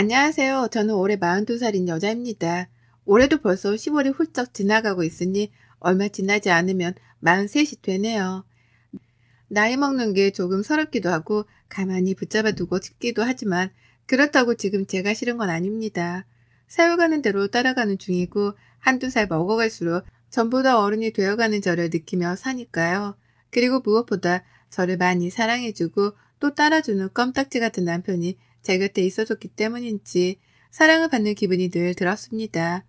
안녕하세요. 저는 올해 42살인 여자입니다. 올해도 벌써 10월이 훌쩍 지나가고 있으니 얼마 지나지 않으면 43이 되네요. 나이 먹는 게 조금 서럽기도 하고 가만히 붙잡아 두고 싶기도 하지만 그렇다고 지금 제가 싫은 건 아닙니다. 세월가는 대로 따라가는 중이고 한두 살 먹어갈수록 전보다 어른이 되어가는 저를 느끼며 사니까요. 그리고 무엇보다 저를 많이 사랑해주고 또 따라주는 껌딱지 같은 남편이 제 곁에 있어줬기 때문인지 사랑을 받는 기분이 늘 들었습니다.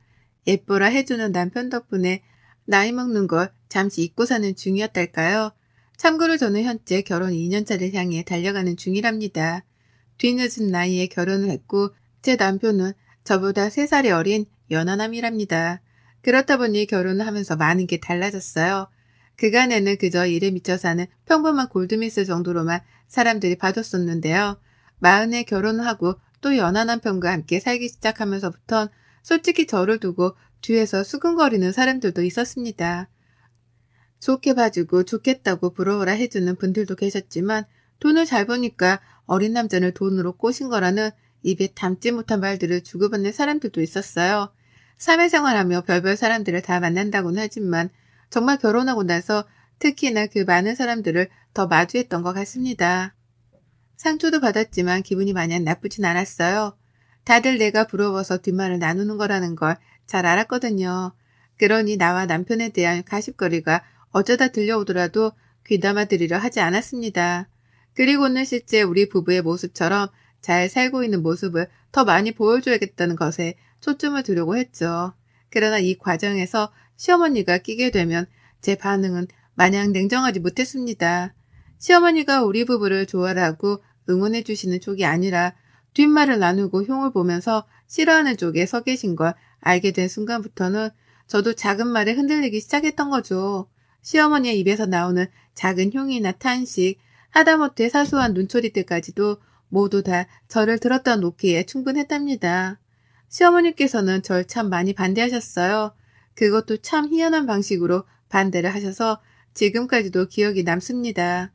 예뻐라 해주는 남편 덕분에 나이 먹는 걸 잠시 잊고 사는 중이었달까요? 참고로 저는 현재 결혼 2년차를 향해 달려가는 중이랍니다. 뒤늦은 나이에 결혼을 했고 제 남편은 저보다 3살이 어린 연하남이랍니다. 그렇다 보니 결혼을 하면서 많은 게 달라졌어요. 그간에는 그저 일에 미쳐 사는 평범한 골드미스 정도로만 사람들이 봐줬었는데요. 40에 결혼을 하고 또 연하 남편과 함께 살기 시작하면서부턴 솔직히 저를 두고 뒤에서 수근거리는 사람들도 있었습니다. 좋게 봐주고 좋겠다고 부러워라 해주는 분들도 계셨지만 돈을 잘 버니까 어린 남자를 돈으로 꼬신 거라는 입에 담지 못한 말들을 주고받는 사람들도 있었어요. 사회생활하며 별별 사람들을 다 만난다고는 하지만 정말 결혼하고 나서 특히나 그 많은 사람들을 더 마주했던 것 같습니다. 상처도 받았지만 기분이 마냥 나쁘진 않았어요. 다들 내가 부러워서 뒷말을 나누는 거라는 걸 잘 알았거든요. 그러니 나와 남편에 대한 가십거리가 어쩌다 들려오더라도 귀담아 들으려 하지 않았습니다. 그리고는 실제 우리 부부의 모습처럼 잘 살고 있는 모습을 더 많이 보여줘야겠다는 것에 초점을 두려고 했죠. 그러나 이 과정에서 시어머니가 끼게 되면 제 반응은 마냥 냉정하지 못했습니다. 시어머니가 우리 부부를 좋아하고 응원해 주시는 쪽이 아니라 뒷말을 나누고 흉을 보면서 싫어하는 쪽에 서 계신 걸 알게 된 순간부터는 저도 작은 말에 흔들리기 시작했던 거죠. 시어머니의 입에서 나오는 작은 흉이나 탄식, 하다못해 사소한 눈초리들까지도 모두 다 저를 들었다 놓기에 충분했답니다. 시어머니께서는 절 참 많이 반대하셨어요. 그것도 참 희한한 방식으로 반대를 하셔서 지금까지도 기억이 남습니다.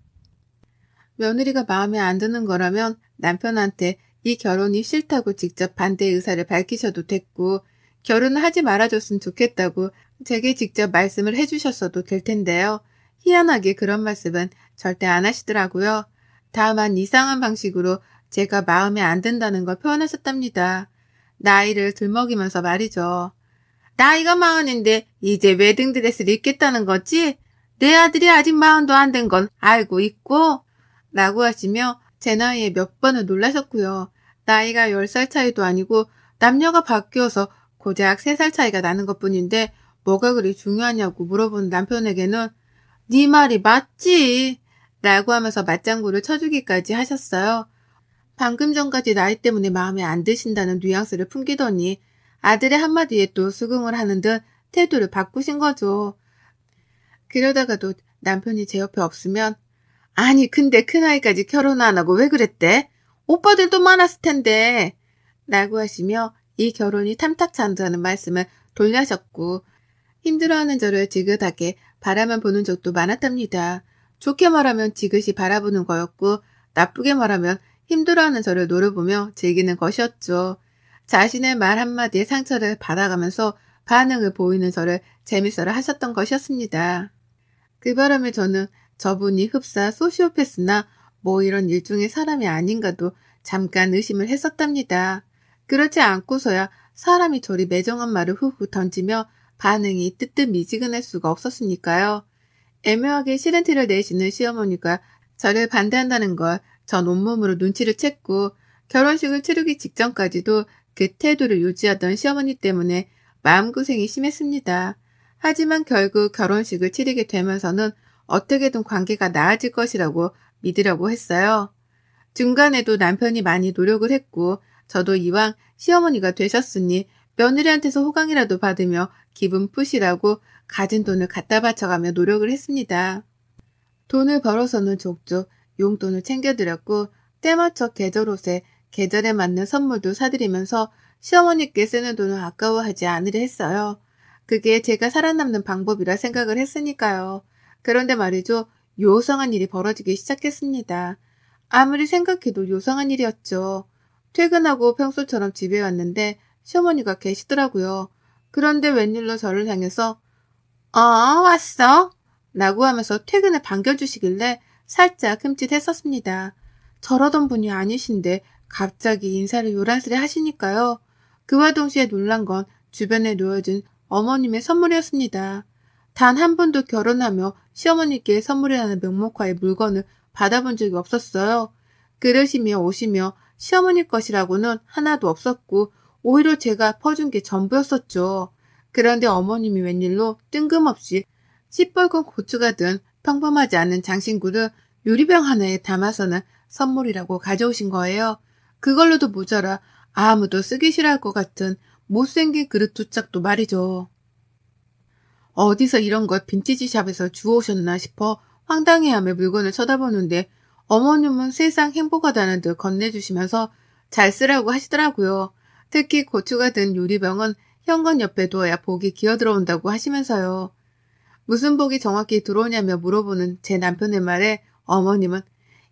며느리가 마음에 안 드는 거라면 남편한테 이 결혼이 싫다고 직접 반대 의사를 밝히셔도 됐고 결혼을 하지 말아줬으면 좋겠다고 제게 직접 말씀을 해주셨어도 될 텐데요. 희한하게 그런 말씀은 절대 안 하시더라고요. 다만 이상한 방식으로 제가 마음에 안 든다는 걸 표현하셨답니다. 나이를 들먹이면서 말이죠. 나이가 40인데 이제 웨딩드레스를 입겠다는 거지? 내 아들이 아직 40도 안 된 건 알고 있고? 라고 하시며 제 나이에 몇 번을 놀라셨고요. 나이가 10살 차이도 아니고 남녀가 바뀌어서 고작 3살 차이가 나는 것뿐인데 뭐가 그리 중요하냐고 물어본 남편에게는 네 말이 맞지? 라고 하면서 맞장구를 쳐주기까지 하셨어요. 방금 전까지 나이 때문에 마음에 안 드신다는 뉘앙스를 풍기더니 아들의 한마디에 또 수긍을 하는 듯 태도를 바꾸신 거죠. 그러다가도 남편이 제 옆에 없으면 아니 근데 큰아이까지 결혼 안 하고 왜 그랬대? 오빠들도 많았을 텐데 라고 하시며 이 결혼이 탐탁치 않다는 말씀을 돌려하셨고 힘들어하는 저를 지긋하게 바라만 보는 적도 많았답니다. 좋게 말하면 지그시 바라보는 거였고 나쁘게 말하면 힘들어하는 저를 노려보며 즐기는 것이었죠. 자신의 말 한마디에 상처를 받아가면서 반응을 보이는 저를 재밌어라 하셨던 것이었습니다. 그 바람에 저는 저분이 흡사 소시오패스나 뭐 이런 일종의 사람이 아닌가도 잠깐 의심을 했었답니다. 그렇지 않고서야 사람이 저리 매정한 말을 후후 던지며 반응이 뜨뜻미지근할 수가 없었으니까요. 애매하게 싫은 티를 내시는 시어머니가 저를 반대한다는 걸 전 온몸으로 눈치를 챘고 결혼식을 치르기 직전까지도 그 태도를 유지하던 시어머니 때문에 마음고생이 심했습니다. 하지만 결국 결혼식을 치르게 되면서는 어떻게든 관계가 나아질 것이라고 믿으려고 했어요. 중간에도 남편이 많이 노력을 했고 저도 이왕 시어머니가 되셨으니 며느리한테서 호강이라도 받으며 기분 푸시라고 가진 돈을 갖다 바쳐가며 노력을 했습니다. 돈을 벌어서는 족족 용돈을 챙겨드렸고 때맞춰 계절 옷에 계절에 맞는 선물도 사드리면서 시어머니께 쓰는 돈을 아까워하지 않으려 했어요. 그게 제가 살아남는 방법이라 생각을 했으니까요. 그런데 말이죠. 요상한 일이 벌어지기 시작했습니다. 아무리 생각해도 요상한 일이었죠. 퇴근하고 평소처럼 집에 왔는데 시어머니가 계시더라고요. 그런데 웬일로 저를 향해서 왔어? 라고 하면서 퇴근을 반겨주시길래 살짝 흠칫했었습니다. 저러던 분이 아니신데 갑자기 인사를 요란스레 하시니까요. 그와 동시에 놀란 건 주변에 놓여진 어머님의 선물이었습니다. 단 한 번도 결혼하며 시어머니께 선물이라는 명목하에 물건을 받아본 적이 없었어요. 그릇이며 옷이며 시어머니 것이라고는 하나도 없었고 오히려 제가 퍼준 게 전부였었죠. 그런데 어머님이 웬일로 뜬금없이 시뻘건 고추가 든 평범하지 않은 장신구를 유리병 하나에 담아서는 선물이라고 가져오신 거예요. 그걸로도 모자라 아무도 쓰기 싫어할 것 같은 못생긴 그릇 두 짝도 말이죠. 어디서 이런 걸 빈티지 샵에서 주워오셨나 싶어 황당해하며 물건을 쳐다보는데 어머님은 세상 행복하다는 듯 건네주시면서 잘 쓰라고 하시더라고요. 특히 고추가 든 유리병은 현관 옆에 두어야 복이 기어들어온다고 하시면서요. 무슨 복이 정확히 들어오냐며 물어보는 제 남편의 말에 어머님은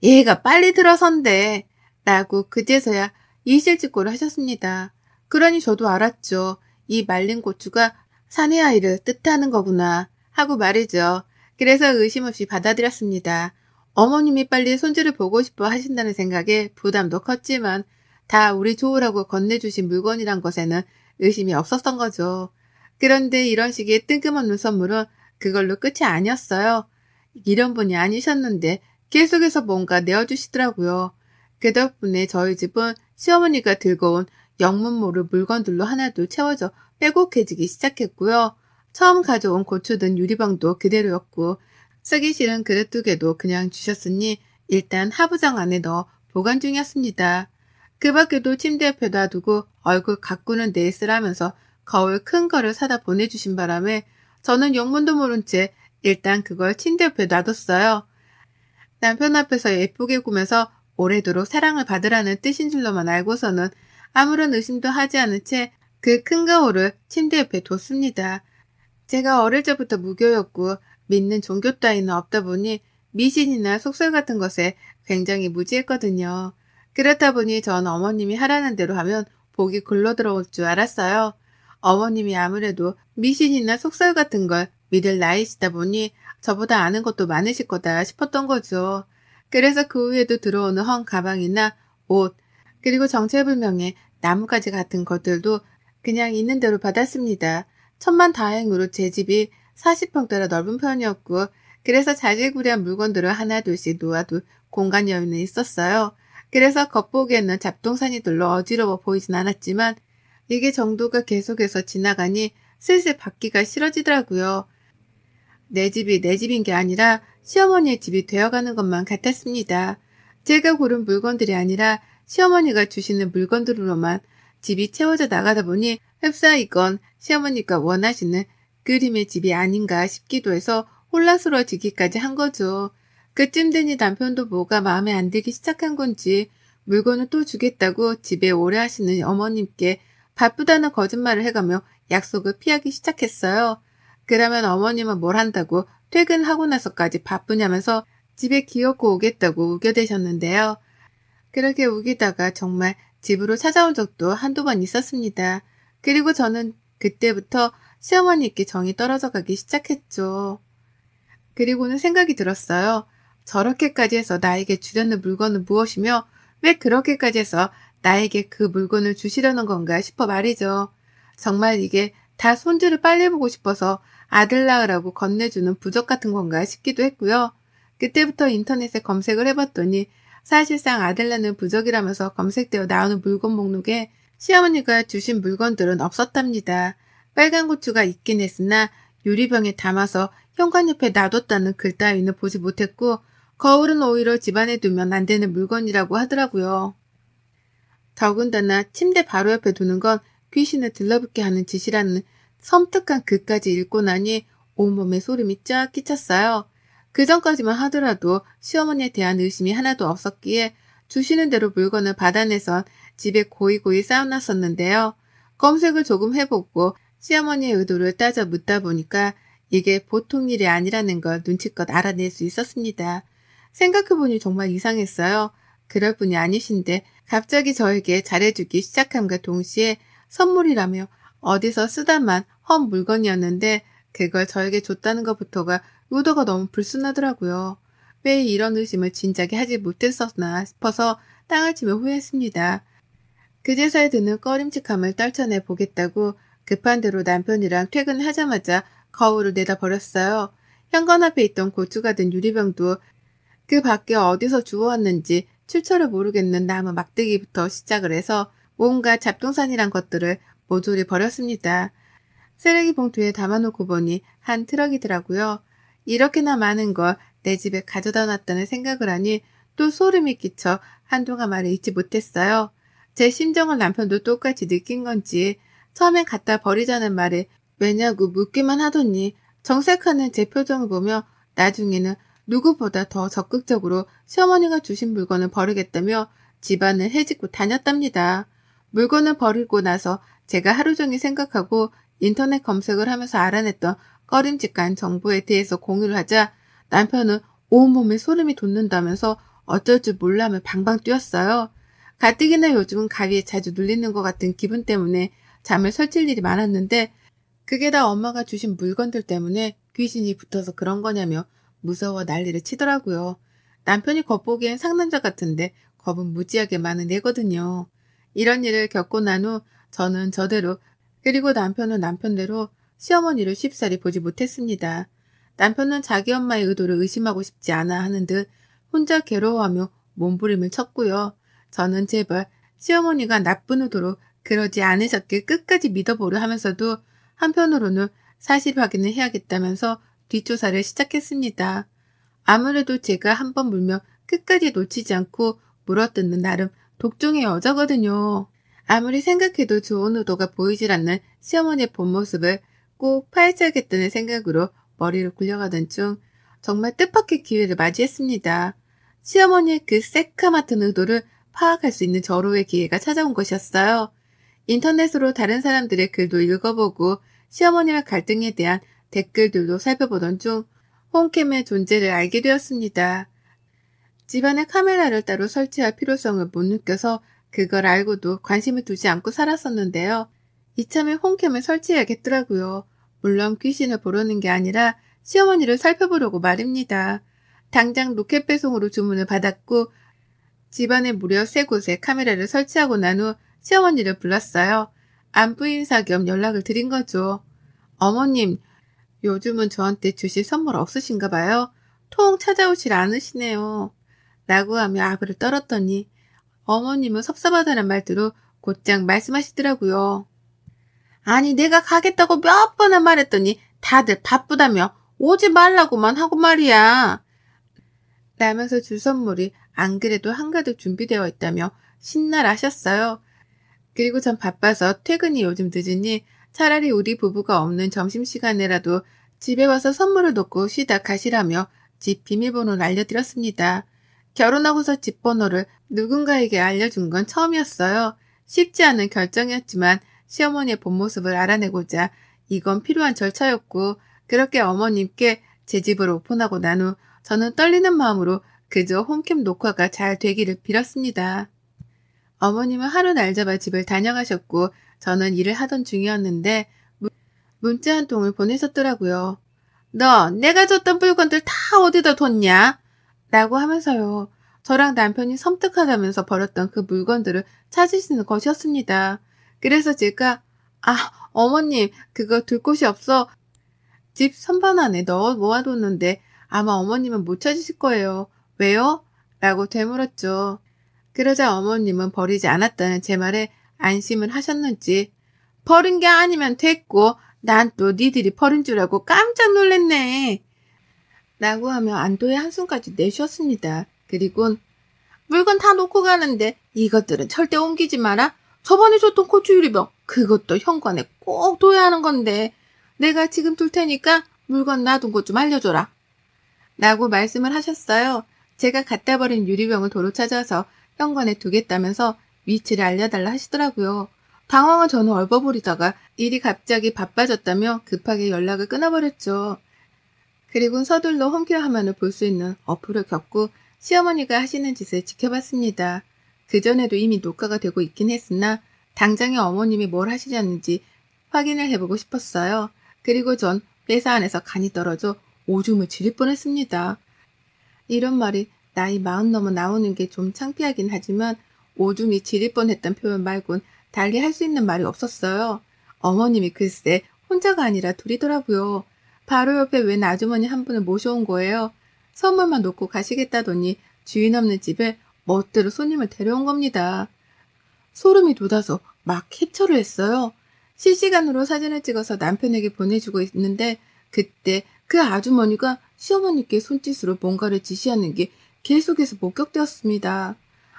얘가 빨리 들어선대 라고 그제서야 이실직고를 하셨습니다. 그러니 저도 알았죠. 이 말린 고추가 사내 아이를 뜻하는 거구나 하고 말이죠. 그래서 의심 없이 받아들였습니다. 어머님이 빨리 손주를 보고 싶어 하신다는 생각에 부담도 컸지만 다 우리 좋으라고 건네주신 물건이란 것에는 의심이 없었던 거죠. 그런데 이런 식의 뜬금없는 선물은 그걸로 끝이 아니었어요. 이런 분이 아니셨는데 계속해서 뭔가 내어주시더라고요. 그 덕분에 저희 집은 시어머니가 들고 온 영문 모를 물건들로 하나둘 채워져 빼곡해지기 시작했고요. 처음 가져온 고추 든 유리병도 그대로였고 쓰기 싫은 그릇 두 개도 그냥 주셨으니 일단 하부장 안에 넣어 보관 중이었습니다. 그 밖에도 침대 옆에 놔두고 얼굴 가꾸는 데에 쓰라면서 거울 큰 거를 사다 보내주신 바람에 저는 영문도 모른 채 일단 그걸 침대 옆에 놔뒀어요. 남편 앞에서 예쁘게 구면서 오래도록 사랑을 받으라는 뜻인 줄로만 알고서는 아무런 의심도 하지 않은 채 그 큰 거울을 침대 옆에 뒀습니다. 제가 어릴 적부터 무교였고 믿는 종교 따위는 없다 보니 미신이나 속설 같은 것에 굉장히 무지했거든요. 그렇다 보니 전 어머님이 하라는 대로 하면 복이 굴러 들어올 줄 알았어요. 어머님이 아무래도 미신이나 속설 같은 걸 믿을 나이시다 보니 저보다 아는 것도 많으실 거다 싶었던 거죠. 그래서 그 후에도 들어오는 헝 가방이나 옷, 그리고 정체불명의 나뭇가지 같은 것들도 그냥 있는 대로 받았습니다. 천만다행으로 제 집이 40평대라 넓은 편이었고 그래서 자질구레한 물건들을 하나둘씩 놓아둘 공간 여유는 있었어요. 그래서 겉보기에는 잡동사니들로 어지러워 보이진 않았지만 이게 정도가 계속해서 지나가니 슬슬 받기가 싫어지더라고요. 내 집이 내 집인 게 아니라 시어머니의 집이 되어가는 것만 같았습니다. 제가 고른 물건들이 아니라 시어머니가 주시는 물건들로만 집이 채워져 나가다 보니 흡사 이건 시어머니가 원하시는 그림의 집이 아닌가 싶기도 해서 혼란스러워지기까지 한 거죠. 그쯤 되니 남편도 뭐가 마음에 안 들기 시작한 건지 물건을 또 주겠다고 집에 오래 하시는 어머님께 바쁘다는 거짓말을 해가며 약속을 피하기 시작했어요. 그러면 어머님은 뭘 한다고 퇴근하고 나서까지 바쁘냐면서 집에 기어코 오겠다고 우겨대셨는데요. 그렇게 우기다가 정말 집으로 찾아온 적도 한두 번 있었습니다. 그리고 저는 그때부터 시어머니께 정이 떨어져 가기 시작했죠. 그리고는 생각이 들었어요. 저렇게까지 해서 나에게 주려는 물건은 무엇이며 왜 그렇게까지 해서 나에게 그 물건을 주시려는 건가 싶어 말이죠. 정말 이게 다 손주를 빨리 보고 싶어서 아들 낳으라고 건네주는 부적 같은 건가 싶기도 했고요. 그때부터 인터넷에 검색을 해봤더니 사실상 아들 낳는 부적이라면서 검색되어 나오는 물건 목록에 시어머니가 주신 물건들은 없었답니다. 빨간 고추가 있긴 했으나 유리병에 담아서 현관 옆에 놔뒀다는 글 따위는 보지 못했고 거울은 오히려 집안에 두면 안 되는 물건이라고 하더라고요. 더군다나 침대 바로 옆에 두는 건 귀신을 들러붙게 하는 짓이라는 섬뜩한 글까지 읽고 나니 온몸에 소름이 쫙 끼쳤어요. 그 전까지만 하더라도 시어머니에 대한 의심이 하나도 없었기에 주시는 대로 물건을 받아내선 집에 고이고이 쌓아놨었는데요. 검색을 조금 해보고 시어머니의 의도를 따져 묻다 보니까 이게 보통 일이 아니라는 걸 눈치껏 알아낼 수 있었습니다. 생각해보니 정말 이상했어요. 그럴 분이 아니신데 갑자기 저에게 잘해주기 시작함과 동시에 선물이라며 어디서 쓰다만 헛 물건이었는데 그걸 저에게 줬다는 것부터가 의도가 너무 불순하더라고요. 왜 이런 의심을 진작에 하지 못했었나 싶어서 땅을 치며 후회했습니다. 그제서야 드는 꺼림칙함을 떨쳐내 보겠다고 급한 대로 남편이랑 퇴근하자마자 거울을 내다 버렸어요. 현관 앞에 있던 고추가 든 유리병도 그 밖에 어디서 주워왔는지 출처를 모르겠는 나무 막대기부터 시작을 해서 뭔가 잡동산이란 것들을 모조리 버렸습니다. 쓰레기 봉투에 담아놓고 보니 한 트럭이더라고요. 이렇게나 많은 걸 내 집에 가져다 놨다는 생각을 하니 또 소름이 끼쳐 한동안 말을 잊지 못했어요. 제 심정을 남편도 똑같이 느낀 건지 처음엔 갖다 버리자는 말에 왜냐고 묻기만 하더니 정색하는 제 표정을 보며 나중에는 누구보다 더 적극적으로 시어머니가 주신 물건을 버리겠다며 집안을 헤집고 다녔답니다. 물건을 버리고 나서 제가 하루 종일 생각하고 인터넷 검색을 하면서 알아냈던 꺼림칙한 정보에 대해서 공유를 하자 남편은 온몸에 소름이 돋는다면서 어쩔 줄 몰라하며 방방 뛰었어요. 가뜩이나 요즘은 가위에 자주 눌리는 것 같은 기분 때문에 잠을 설칠 일이 많았는데 그게 다 엄마가 주신 물건들 때문에 귀신이 붙어서 그런 거냐며 무서워 난리를 치더라고요. 남편이 겉보기엔 상남자 같은데 겁은 무지하게 많은 애거든요. 이런 일을 겪고 난 후 저는 저대로 그리고 남편은 남편대로 시어머니를 쉽사리 보지 못했습니다. 남편은 자기 엄마의 의도를 의심하고 싶지 않아 하는 듯 혼자 괴로워하며 몸부림을 쳤고요. 저는 제발 시어머니가 나쁜 의도로 그러지 않으셨길 끝까지 믿어보려 하면서도 한편으로는 사실 확인을 해야겠다면서 뒷조사를 시작했습니다. 아무래도 제가 한번 물면 끝까지 놓치지 않고 물어뜯는 나름 독종의 여자거든요. 아무리 생각해도 좋은 의도가 보이질 않는 시어머니의 본 모습을 꼭 파헤쳐야겠다는 생각으로 머리를 굴려가던 중 정말 뜻밖의 기회를 맞이했습니다. 시어머니의 그 새카맣은 의도를 파악할 수 있는 절호의 기회가 찾아온 것이었어요. 인터넷으로 다른 사람들의 글도 읽어보고 시어머니와 갈등에 대한 댓글들도 살펴보던 중 홈캠의 존재를 알게 되었습니다. 집안에 카메라를 따로 설치할 필요성을 못 느껴서 그걸 알고도 관심을 두지 않고 살았었는데요. 이참에 홈캠을 설치해야겠더라고요. 물론 귀신을 보려는 게 아니라 시어머니를 살펴보려고 말입니다. 당장 로켓 배송으로 주문을 받았고 집안에 무려 3곳에 카메라를 설치하고 난 후 시어머니를 불렀어요. 안부 인사 겸 연락을 드린 거죠. 어머님, 요즘은 저한테 주실 선물 없으신가 봐요. 통 찾아오질 않으시네요. 라고 하며 아부를 떨었더니 어머님은 섭섭하다는 말투로 곧장 말씀하시더라고요. 아니 내가 가겠다고 몇 번을 말했더니 다들 바쁘다며 오지 말라고만 하고 말이야. 라면서 줄 선물이 안 그래도 한가득 준비되어 있다며 신나라하셨어요. 그리고 전 바빠서 퇴근이 요즘 늦으니 차라리 우리 부부가 없는 점심시간에라도 집에 와서 선물을 놓고 쉬다 가시라며 집 비밀번호를 알려드렸습니다. 결혼하고서 집 번호를 누군가에게 알려준 건 처음이었어요. 쉽지 않은 결정이었지만 시어머니의 본 모습을 알아내고자 이건 필요한 절차였고 그렇게 어머님께 제 집을 오픈하고 난 후 저는 떨리는 마음으로 그저 홈캠 녹화가 잘 되기를 빌었습니다. 어머님은 하루 날 잡아 집을 다녀가셨고 저는 일을 하던 중이었는데 문자 한 통을 보내셨더라고요. 너 내가 줬던 물건들 다 어디다 뒀냐? 라고 하면서요. 저랑 남편이 섬뜩하다면서 버렸던 그 물건들을 찾으시는 것이었습니다. 그래서 제가 어머님 그거 둘 곳이 없어 집 선반 안에 넣어 모아뒀는데 아마 어머님은 못 찾으실 거예요. 왜요? 라고 되물었죠. 그러자 어머님은 버리지 않았다는 제 말에 안심을 하셨는지 버린 게 아니면 됐고 난 또 니들이 버린 줄 알고 깜짝 놀랐네. 라고 하며 안도의 한숨까지 내쉬었습니다. 그리곤 물건 다 놓고 가는데 이것들은 절대 옮기지 마라. 저번에 줬던 고추 유리병 그것도 현관에 꼭 둬야 하는 건데 내가 지금 둘 테니까 물건 놔둔 곳 좀 알려줘라. 라고 말씀을 하셨어요. 제가 갖다 버린 유리병을 도로 찾아서 현관에 두겠다면서 위치를 알려달라 하시더라고요. 당황한 저는 얼버무리다가 일이 갑자기 바빠졌다며 급하게 연락을 끊어버렸죠. 그리고 서둘러 홈케어 화면을 볼 수 있는 어플을 켰고 시어머니가 하시는 짓을 지켜봤습니다. 그전에도 이미 녹화가 되고 있긴 했으나 당장에 어머님이 뭘 하시려는지 확인을 해보고 싶었어요. 그리고 전 회사 안에서 간이 떨어져 오줌을 지릴 뻔했습니다. 이런 말이 나이 40 넘어 나오는 게 좀 창피하긴 하지만 오줌이 지릴 뻔했던 표현 말곤 달리 할 수 있는 말이 없었어요. 어머님이 글쎄 혼자가 아니라 둘이더라고요. 바로 옆에 웬 아주머니 한 분을 모셔온 거예요. 선물만 놓고 가시겠다더니 주인 없는 집에 멋대로 손님을 데려온 겁니다. 소름이 돋아서 막 캡처를 했어요. 실시간으로 사진을 찍어서 남편에게 보내주고 있는데 그때 그 아주머니가 시어머니께 손짓으로 뭔가를 지시하는 게 계속해서 목격되었습니다.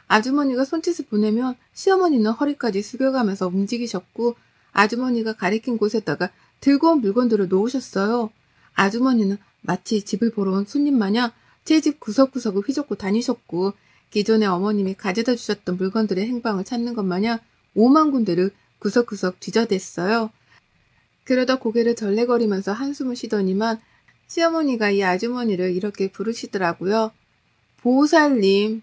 아주머니가 손짓을 보내면 시어머니는 허리까지 숙여가면서 움직이셨고 아주머니가 가리킨 곳에다가 들고 온 물건들을 놓으셨어요. 아주머니는 마치 집을 보러 온 손님 마냥 제 집 구석구석을 휘젓고 다니셨고 기존에 어머님이 가져다 주셨던 물건들의 행방을 찾는 것 마냥 5만 군데를 구석구석 뒤져댔어요. 그러다 고개를 절레거리면서 한숨을 쉬더니만 시어머니가 이 아주머니를 이렇게 부르시더라고요. 보살님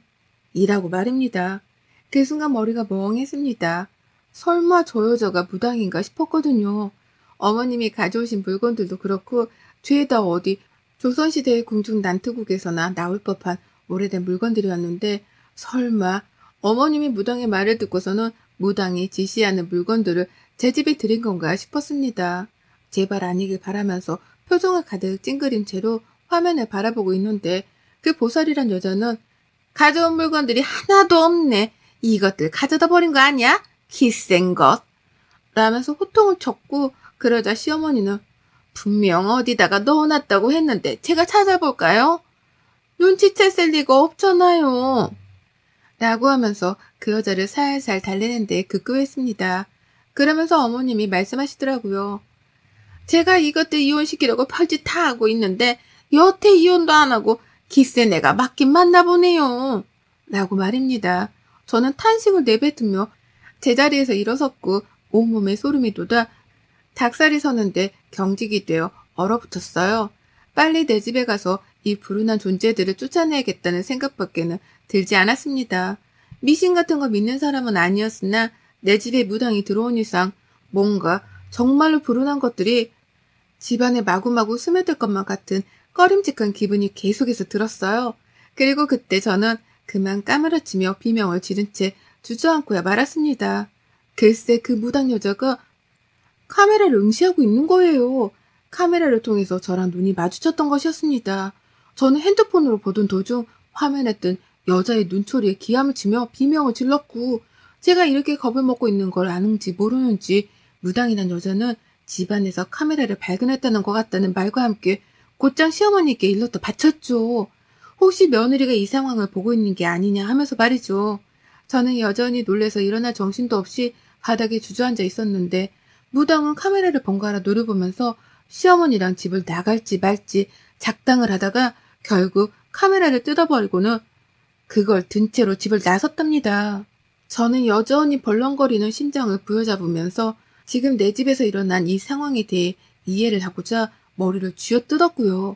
이라고 말입니다. 그 순간 머리가 멍했습니다. 설마 저 여자가 무당인가 싶었거든요. 어머님이 가져오신 물건들도 그렇고 죄다 어디 조선시대의 궁중 난투국에서나 나올 법한 오래된 물건들이었는데 설마 어머님이 무당의 말을 듣고서는 무당이 지시하는 물건들을 제 집에 들인 건가 싶었습니다. 제발 아니길 바라면서 표정을 가득 찡그린 채로 화면을 바라보고 있는데 그 보살이란 여자는 가져온 물건들이 하나도 없네. 이것들 가져다 버린 거 아니야? 기센 것. 라면서 호통을 쳤고 그러자 시어머니는 분명 어디다가 넣어놨다고 했는데 제가 찾아볼까요? 눈치챘을 리가 없잖아요. 라고 하면서 그 여자를 살살 달래는 데 급급했습니다. 그러면서 어머님이 말씀하시더라고요. 제가 이것들 이혼시키려고 별짓 다 하고 있는데 여태 이혼도 안 하고 기센 애가 맞긴 맞나 보네요. 라고 말입니다. 저는 탄식을 내뱉으며 제자리에서 일어섰고 온몸에 소름이 돋아 닭살이 서는데 경직이 되어 얼어붙었어요. 빨리 내 집에 가서 이 불운한 존재들을 쫓아내야겠다는 생각밖에는 들지 않았습니다. 미신 같은 거 믿는 사람은 아니었으나 내 집에 무당이 들어온 이상 뭔가 정말로 불운한 것들이 집안에 마구마구 스며들 것만 같은 꺼림직한 기분이 계속해서 들었어요. 그리고 그때 저는 그만 까무러치며 비명을 지른 채 주저앉고야 말았습니다. 글쎄 그 무당 여자가 카메라를 응시하고 있는 거예요. 카메라를 통해서 저랑 눈이 마주쳤던 것이었습니다. 저는 핸드폰으로 보던 도중 화면에 뜬 여자의 눈초리에 기함을 치며 비명을 질렀고 제가 이렇게 겁을 먹고 있는 걸 아는지 모르는지 무당이란 여자는 집안에서 카메라를 발견했다는 것 같다는 말과 함께 곧장 시어머니께 일렀다 바쳤죠. 혹시 며느리가 이 상황을 보고 있는 게 아니냐 하면서 말이죠. 저는 여전히 놀라서 일어날 정신도 없이 바닥에 주저앉아 있었는데 무당은 카메라를 번갈아 노려보면서 시어머니랑 집을 나갈지 말지 작당을 하다가 결국 카메라를 뜯어버리고는 그걸 든 채로 집을 나섰답니다. 저는 여전히 벌렁거리는 심장을 부여잡으면서 지금 내 집에서 일어난 이 상황에 대해 이해를 하고자 머리를 쥐어뜯었고요.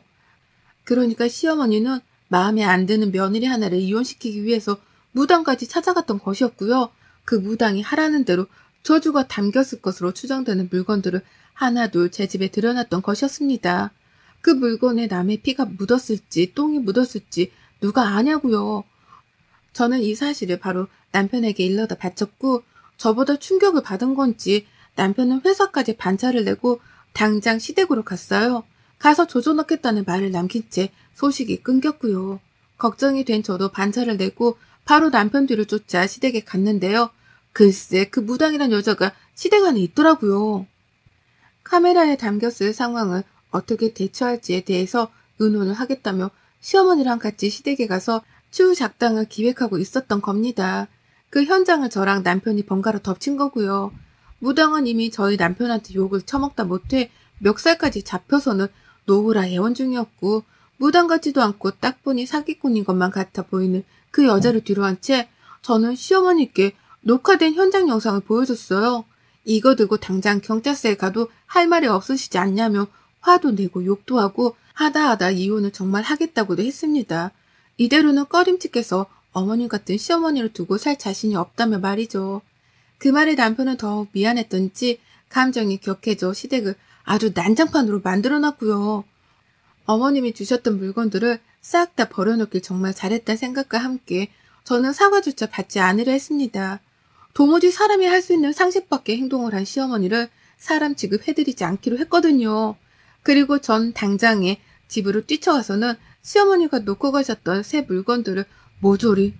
그러니까 시어머니는 마음에 안 드는 며느리 하나를 이혼시키기 위해서 무당까지 찾아갔던 것이었고요. 그 무당이 하라는 대로 저주가 담겼을 것으로 추정되는 물건들을 하나둘 제 집에 들여놨던 것이었습니다. 그 물건에 남의 피가 묻었을지 똥이 묻었을지 누가 아냐고요. 저는 이 사실을 바로 남편에게 일러다 바쳤고 저보다 충격을 받은 건지 남편은 회사까지 반차를 내고 당장 시댁으로 갔어요. 가서 조져넣겠다는 말을 남긴 채 소식이 끊겼고요. 걱정이 된 저도 반차를 내고 바로 남편 뒤를 쫓아 시댁에 갔는데요. 글쎄 그 무당이란 여자가 시댁 안에 있더라고요. 카메라에 담겼을 상황을 어떻게 대처할지에 대해서 의논을 하겠다며 시어머니랑 같이 시댁에 가서 추후 작당을 기획하고 있었던 겁니다. 그 현장을 저랑 남편이 번갈아 덮친 거고요. 무당은 이미 저희 남편한테 욕을 처먹다 못해 멱살까지 잡혀서는 노후라 애원 중이었고 무당 같지도 않고 딱 보니 사기꾼인 것만 같아 보이는 그 여자를 뒤로한 채 저는 시어머니께 녹화된 현장 영상을 보여줬어요. 이거 들고 당장 경찰서에 가도 할 말이 없으시지 않냐며 화도 내고 욕도 하고 하다 이혼을 정말 하겠다고도 했습니다. 이대로는 꺼림칙해서 어머님 같은 시어머니를 두고 살 자신이 없다며 말이죠. 그 말에 남편은 더욱 미안했던지 감정이 격해져 시댁을 아주 난장판으로 만들어놨고요. 어머님이 주셨던 물건들을 싹 다 버려놓길 정말 잘했다는 생각과 함께 저는 사과조차 받지 않으려 했습니다. 도무지 사람이 할 수 있는 상식밖의 행동을 한 시어머니를 사람 취급해드리지 않기로 했거든요. 그리고 전 당장에 집으로 뛰쳐가서는 시어머니가 놓고 가셨던 새 물건들을 모조리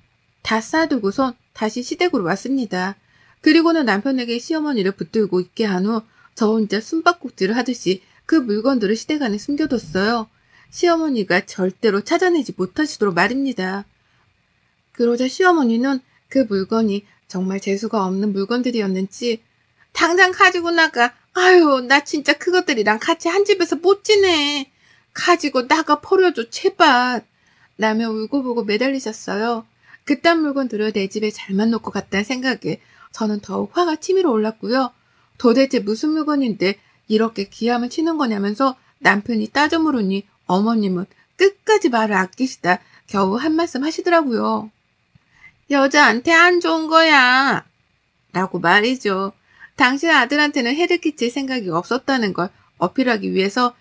다 싸두고선 다시 시댁으로 왔습니다. 그리고는 남편에게 시어머니를 붙들고 있게 한 후 저 혼자 숨바꼭질을 하듯이 그 물건들을 시댁 안에 숨겨뒀어요. 시어머니가 절대로 찾아내지 못하시도록 말입니다. 그러자 시어머니는 그 물건이 정말 재수가 없는 물건들이었는지 당장 가지고 나가. 아유, 나 진짜 그것들이랑 같이 한 집에서 못 지내. 가지고 나가 버려줘, 제발. 라며 울고불고 매달리셨어요. 그딴 물건들을 내 집에 잘만 놓고 갔다는 생각에 저는 더욱 화가 치밀어 올랐고요. 도대체 무슨 물건인데 이렇게 기함을 치는 거냐면서 남편이 따져 물으니 어머님은 끝까지 말을 아끼시다 겨우 한 말씀 하시더라고요. 여자한테 안 좋은 거야. 라고 말이죠. 당신 아들한테는 해를 끼칠 생각이 없었다는 걸 어필하기 위해서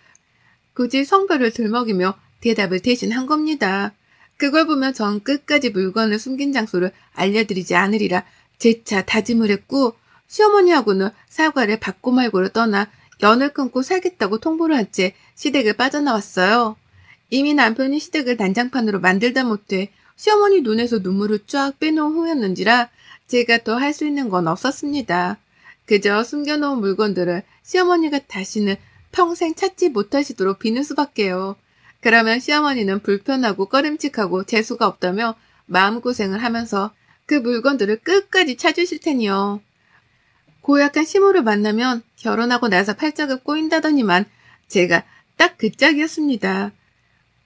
굳이 성별을 들먹이며 대답을 대신 한 겁니다. 그걸 보면 전 끝까지 물건을 숨긴 장소를 알려드리지 않으리라 재차 다짐을 했고 시어머니하고는 사과를 받고 말고를 떠나 연을 끊고 살겠다고 통보를 한 채 시댁을 빠져나왔어요. 이미 남편이 시댁을 난장판으로 만들다 못해 시어머니 눈에서 눈물을 쫙 빼놓은 후였는지라 제가 더 할 수 있는 건 없었습니다. 그저 숨겨놓은 물건들을 시어머니가 다시는 평생 찾지 못하시도록 비는 수밖에요. 그러면 시어머니는 불편하고 꺼림칙하고 재수가 없다며 마음고생을 하면서 그 물건들을 끝까지 찾으실 테니요. 고약한 시모를 만나면 결혼하고 나서 팔짝을 꼬인다더니만 제가 딱 그 짝이었습니다.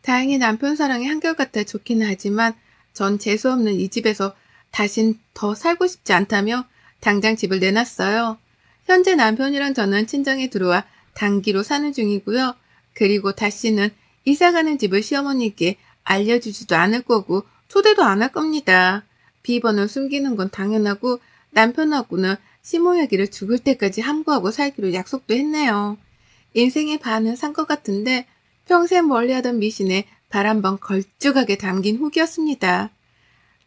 다행히 남편 사랑이 한결같아 좋기는 하지만 전 재수없는 이 집에서 다신 더 살고 싶지 않다며 당장 집을 내놨어요. 현재 남편이랑 저는 친정에 들어와 단기로 사는 중이고요. 그리고 다시는 이사가는 집을 시어머니께 알려주지도 않을 거고 초대도 안 할 겁니다. 비번을 숨기는 건 당연하고 남편하고는 시모 얘기를 죽을 때까지 함구하고 살기로 약속도 했네요. 인생의 반은 산 것 같은데 평생 멀리하던 미신에 발 한 번 걸쭉하게 담긴 후기였습니다.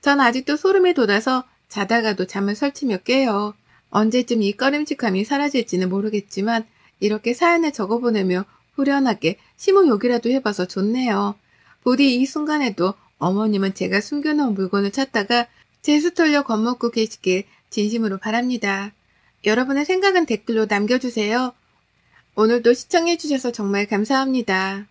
전 아직도 소름이 돋아서 자다가도 잠을 설치며 깨요. 언제쯤 이 꺼림칙함이 사라질지는 모르겠지만 이렇게 사연을 적어보내며 후련하게 시모 욕이라도 해봐서 좋네요. 부디 이 순간에도 어머님은 제가 숨겨놓은 물건을 찾다가 재수 털려 겁먹고 계시길 진심으로 바랍니다. 여러분의 생각은 댓글로 남겨주세요. 오늘도 시청해주셔서 정말 감사합니다.